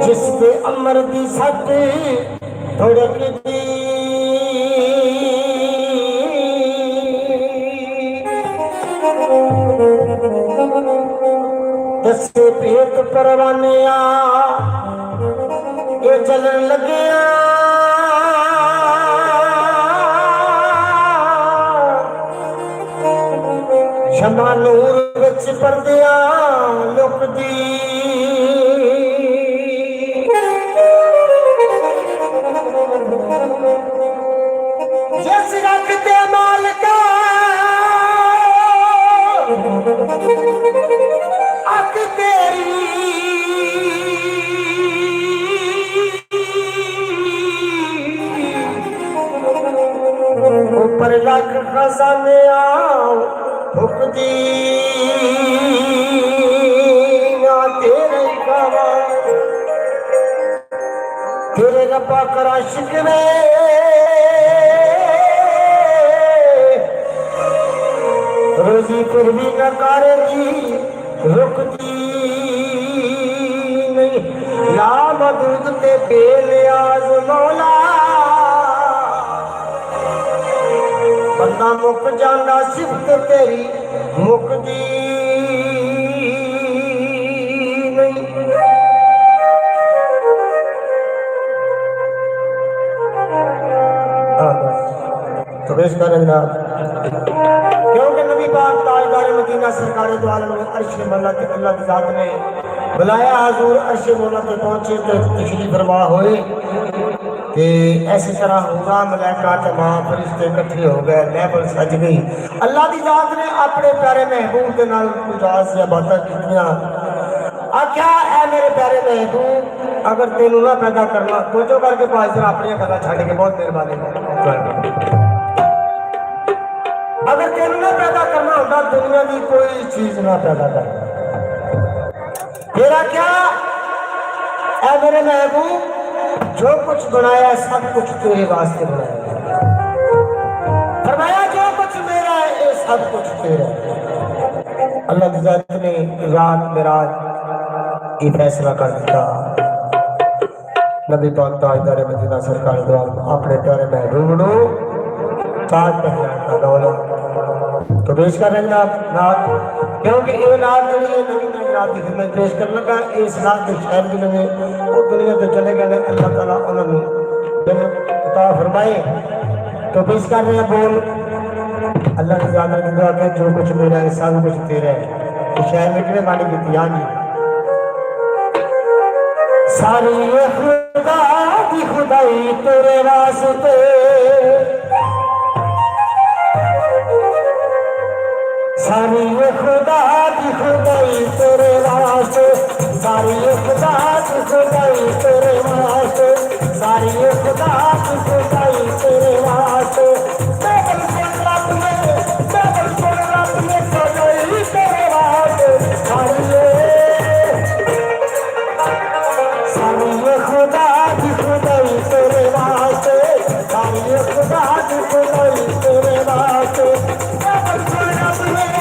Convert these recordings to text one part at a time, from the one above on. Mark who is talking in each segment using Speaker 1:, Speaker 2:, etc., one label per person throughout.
Speaker 1: जिस पे अमर दी सट धड़कदी दसे पेट परवाने ये चलन लगे शमा नूर विच परदिया लुकदी जिस रखते मालिका अख तेरी ऊपर लख खजाने फुकदी तेरे गावा तेरे रब्बा करा शिकवे रोजी फिर भी न करेगी रुकती नहीं ला मदूद ते बेलियाज मौला बंदा मुक जाना सिफत तेरी मुकदी नहीं। तो पेश करेंगे क्योंकि नबी पाक ताजदार मदीना सरकार दो आलम अर्श मौला के अल्लाह की जात ने बुलाया हुजूर अर्श मौला पे पहुंचे तो तशरीफ फरमा होए कि ऐसी तरह हुआ मलाइका तमाम फरिश्ते इकट्ठे हो गए महफिल सज गई अल्लाह की जात ने अपने प्यारे महबूब के नाल कुछ से बातें कीतियां आख्या है मेरे प्यारे महबूब अगर तेनू ना पैदा करना तो करके पास अपनी गल्लां छड्ड के बहुत मेहरबानी अगर तेन ना पैदा करना होता दुनिया की कोई चीज ना पैदा कर तेरा क्या है मेरे महबूब जो कुछ बनाया सब कुछ तेरे वास्ते बनाया फरमाया जो कुछ मेरा है ये सब कुछ तेरा अल्लाह की जात ने रात मेराज ये फैसला कर दिया नबी पाक ताजदार मदीना सरकार द्वारा अपने प्यारे महबूब को ताज पहनाने का दौलत तो पेश कर रहे हैं नात क्योंकि ये नात जी नवी नात की खिदमत पेश कर लगा इस नात के शायर भी लगे वो दुनिया तो चले गए अल्लाह ताला उन्होंने दिन अता फरमाए तो पेश कर रहे हैं बोल अल्लाह की जान की दुआ है जो कुछ मेरा है सब कुछ तेरा है तो शायर में कितने मानी की हाँ जी सारी खुदा की खुदाई तेरे वास्ते सारी खुदा की खुदाई तेरे वास्ते सारी खुदा की खुदाई तेरे वास्ते सारी खुदा की खुदाई तेरे वास्ते बेबल सुन रब ने खुदाई तेरे वास्ते सारी खुदा की खुदाई तेरे वास्ते सारी खुदा की खुदाई तेरे वास्ते बेबल सुन रब ने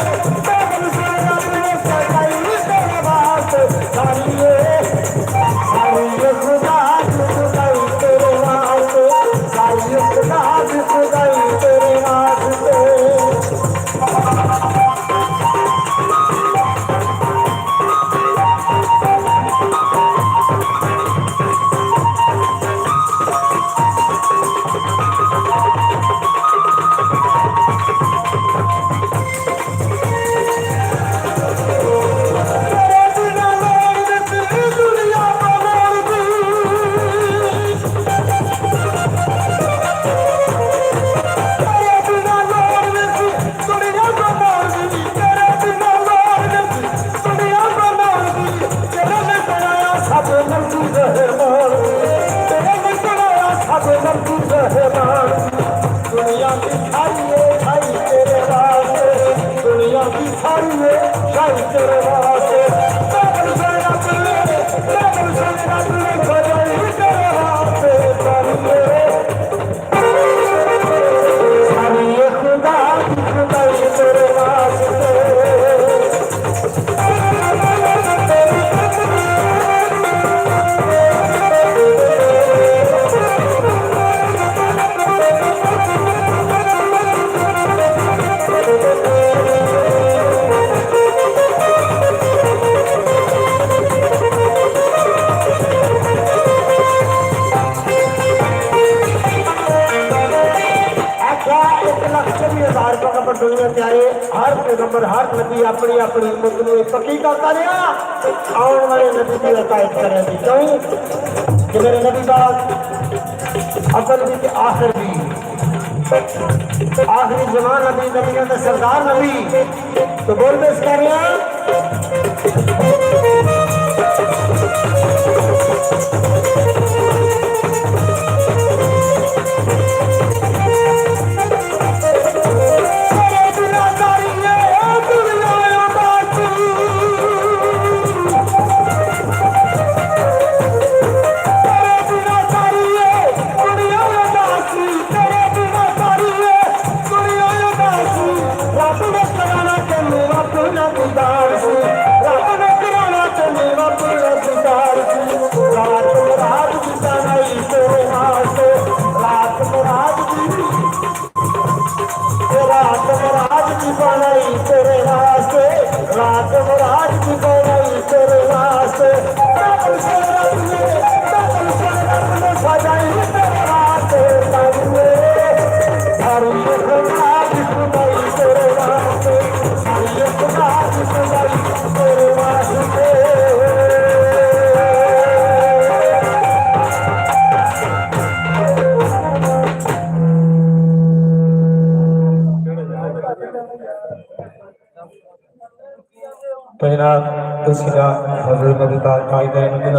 Speaker 1: पैगंबर हर नबी अपनी अपनी उम्मत को पक्की करता रहा आने वाले नबी की हकायत करेगी। क्यों कि मेरे नबी बात अव्वल भी आखिर भी आखिरी जमान नबी नबियों का सरदार नबी। तो बोल में इसका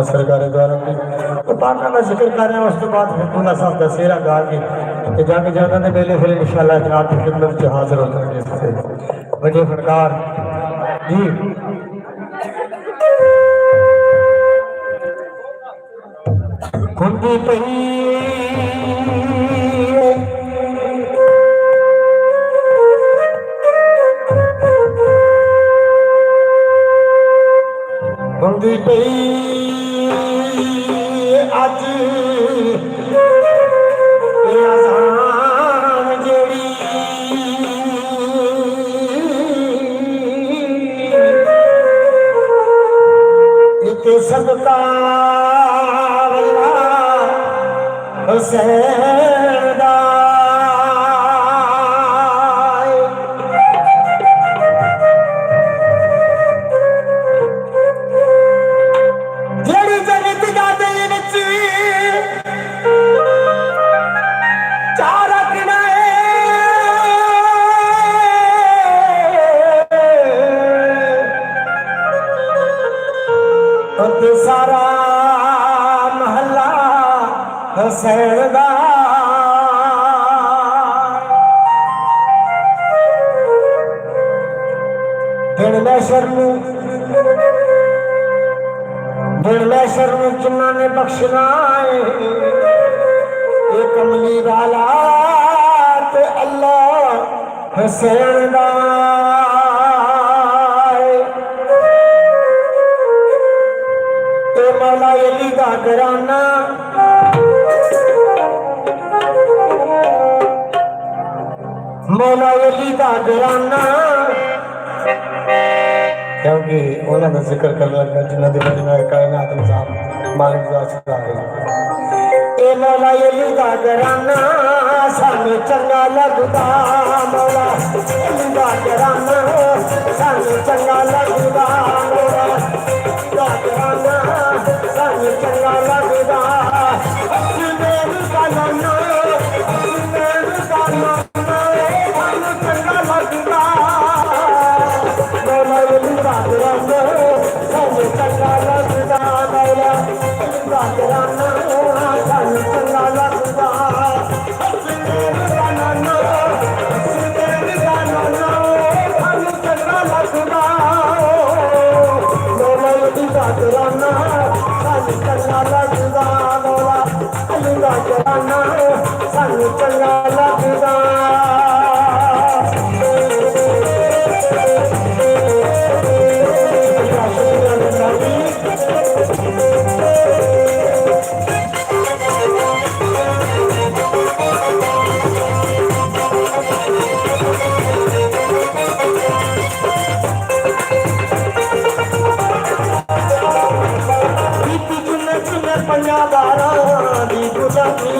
Speaker 1: सरकार द्वारा तो पाना का जिक्र कर रहे हैं। उस तो बाद हुकूमत साहब का सेरा गा के जाके जाना ने पहले फिर इंशाल्लाह जनाब की खिदमत में हाजिर होते हैं। वजह फनकार जी हुंदी पही हुंदी पई अज अज़ान जेड़ी इते सदका हुसैन दा सारा महला हुसैन दा दिल मैशर में जिन्ना ने बख्शना ये कमली वाला ते अल्लाह हुसैन दा मौला अली दा घराना मौला अली दा घराना क्योंकि उन्होंने जिक्र कर लगा जिन्होंने वजह कायनात निजाम मालिक दा चुका गया। ए मौला अली दा घराना सानू चंगा लगदा मौला अली दा घराना सानू चंगा लगदा मौला दा घराना सानू चंगा लगदा मेरे काना मेरे काना सानू चंगा लगदा मौला अली दा घराना सानू चंगा लगदा मौला अली दा घराना सानू चंगा लगदा मेरे काना मेरे काना सानू चंगा लगदा मौला अली दा घराना सानू चंगा लगदा मौला अली दा घराना सानू चंगा लगदा। पंजाबारा दी गुलामी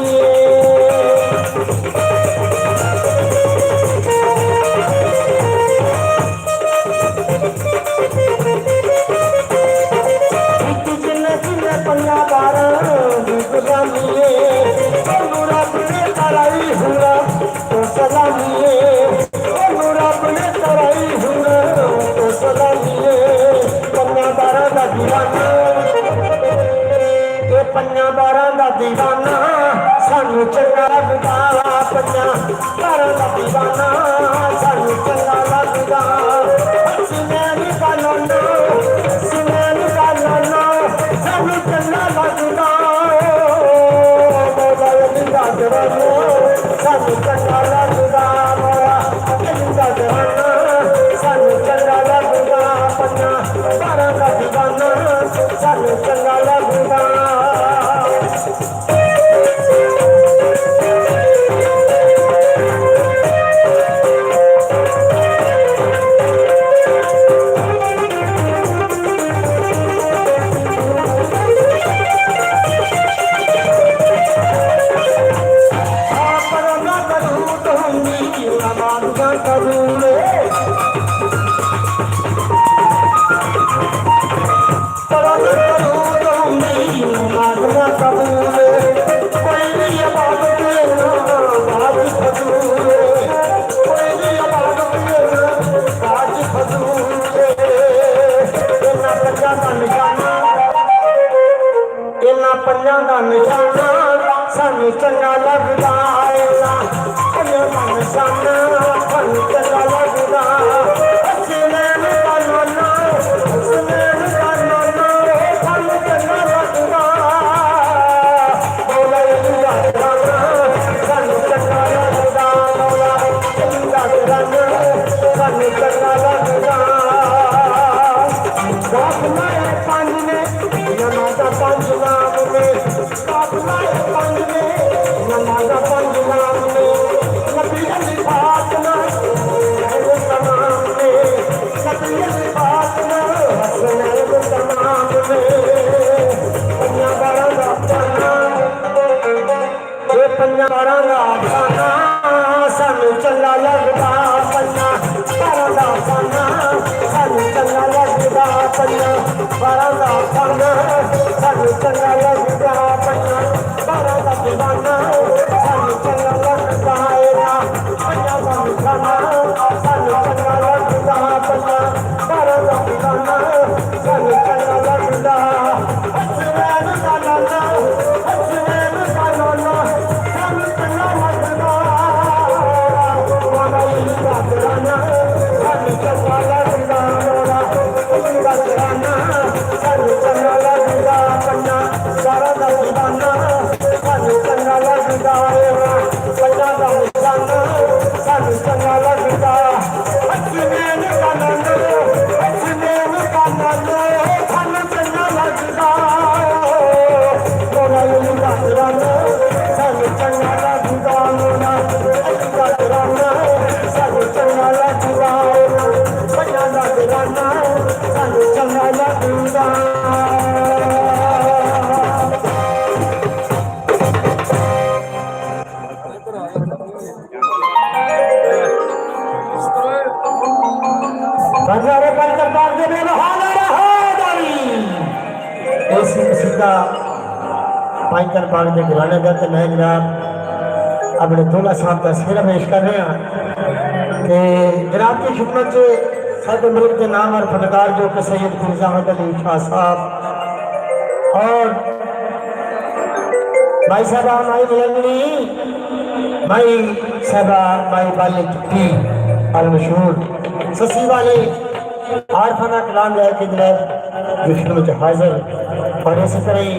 Speaker 1: पंजा बारह दी गुलामी ओनू रब ने कराई हुआ तो सलामी ओनू रब ने कराई हुआ तो सलामी पंजा बारह दा दीवाना ये पंजा बारह दा दीवाना सानू चंगा लगदा पंजा बारह दा दीवाना सानू चंगा लगदा सिमैन का नाना सानू चंगा लगदा मौला लिंदा जवाना सानू चंगा लगदा मौला लिंदा जवाना सानू चंगा लगदा पंजा बारह दा दीवाना सानू चंगा लगदा पंजा का निशाना सानू चंगा लगदा पंजा का निशाना सानू चंगा लगदा सिमैन का नाना सानू चंगा लगदा मौला लिंदा जवाना सानू चंगा लगदा मौला लिंदा जवाना सानू चंगा लगदा काफिला पंज ने नमाज़ा पंज नाम ने काफिला पंज ने नमाज़ा पंज नाम ने नबी अली फातिमा तमाम ने नबी अली फातिमा हसनैन तमाम ने पंजा बारह दा अफसाना ये पंजा बारह दा अफसाना सानू चंगा लगदा पंजा बारह दा अफसाना सानू चंगा लगदा पंजा बारह दा अफसाना सानू चंगा लगदा पंजा बारह दा दीवाना सानू चंगा लगदा पंजा दा निशाना सानू चंगा लगदा पंजा बारह दा दीवाना सानू चंगा लगदा हसनैन का नाना सानू चंगा लगदा मौला लिंदा जवाना सानू चंगा लगदा मौला लिंदा जवाना सानू चंगा लगदा पंजा बारह दा दीवाना सानू चंगा लगदा पंजा दा निशाना सानू चंगा लगदा हसनैन का नाना सानू चंगा लगदा मौला लिंदा जवाना सानू चंगा लगदा मौला लिंदा जवाना सानू चंगा लगदा पंजा दा दीवाना सानू चंगा लगदा पाइकर बाग के घराने का तो मैं जनाब अपने दूल्हा साहब का सिर पेश कर रहे हैं कि जनाब की खिदमत से सारे मुल्क के नाम और फनकार जो कि सैयद फिरोज अहमद अली शाह साहब और भाई साहबा माई मिलंगनी माई साहबा माई बाली टुट्टी अल मशहूर ससी वाले आरफाना कलाम लाए के जनाब विष्णु में हाजिर और इसी तरह ही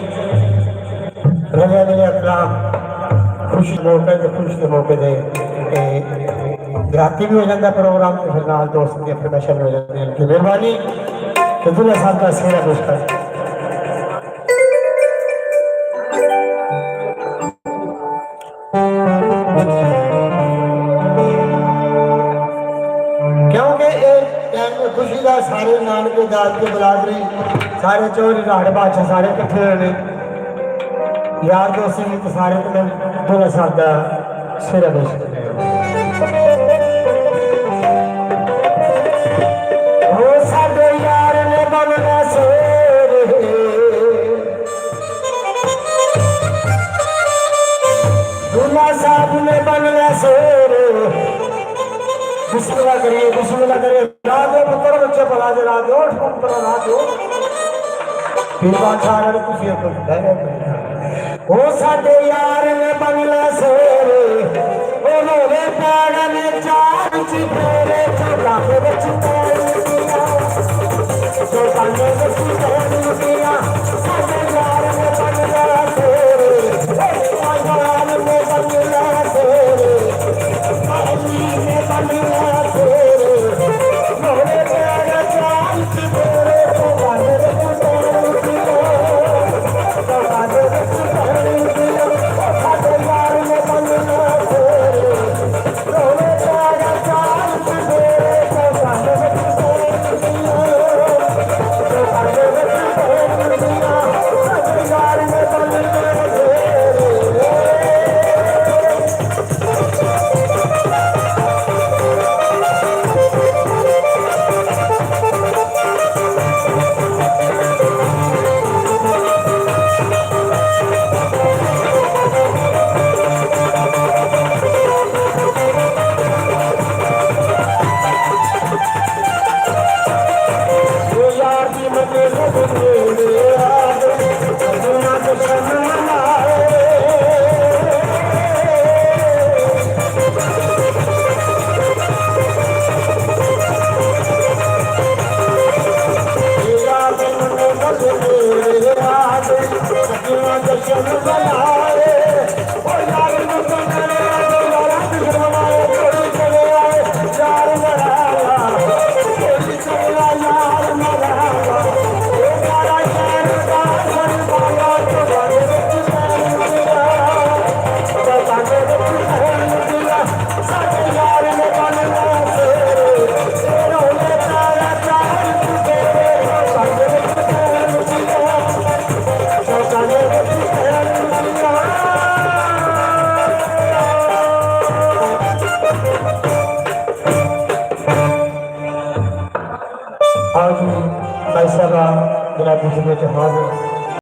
Speaker 1: रजा मेरे कलाम खुश के मौके दे राती भी हो जाता प्रोग्राम तो फिर नाल दोस्त की फरमाइशां हो जाती है उनकी मेहरबानी तो दूल्हा साहब का सेहरा पेश कर खुशी का सारे नानके दाद के बलादरी सारे चोरी राड़ बादशाह सारे कट्ठे होने यार दोस्त तो सारे तो मैं दूल्हा साहब का सिर पेश कर करिए बिस्मिल्लाह करिए राजो पुत्र बच्चे भला दे राजो पुत्र राजो फिर बादशाह ने कुछ ये कुछ है ओ साडे यार ने बंगला शेर ओ लोवे पैर में चार चिफेरे चौका पे चिफेरिया जो बंदे को चिफेरिया साडे यार ने बंगला शेर ओ यार ने बंगला शेर अली ने बंगला शेर लोवे पैर चार चिफेरे चौका पे चिफेरिया चौका पे चिफेरिया साडे यार ने बंगला शेर लोवे पैर चार चिफेरे चौका पे चिफेरिया चौका पे चिफेरिया साडे यार ने बंगला शेर ओ यार की मने लगने आज दुनिया को शर्माए यार की मने लगने आज दुनिया को शर्माए